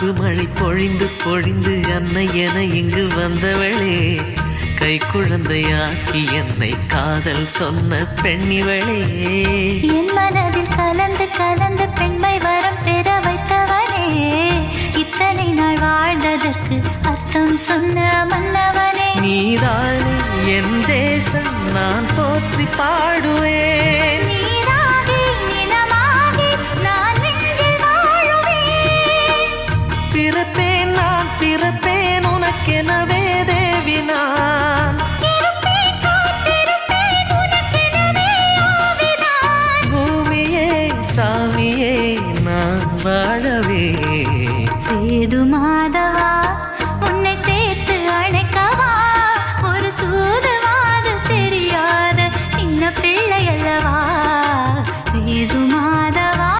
அன்பு மழை பொழிந்து பொழிந்து அன்னை என இங்கு வந்தவளே, கை குழந்தையாக்கி என்னை காதல் சொன்ன பெண்ணிவளே. என் மனதில் கலந்து கலந்து பெண்மை வரம் பெற வைத்தவனே, இத்தனை நாள் வாழ்ந்ததற்கு அர்த்தம் சொன்ன மன்னவனே. நீதானே என் தேசம், நான் போற்றி பாடுவேன். நீராகி நிலமாகி நான் நெஞ்சில் வாழுவேன். பிறப்பேன் நான் பிறப்பேன் உனக்கெனவே தேவி நான். இருப்பேன் காத்திருப்பேன் உனக்கெனவே ஆவிதான். பூமியே சாமியே நான் வாழவே. சேது மாதவா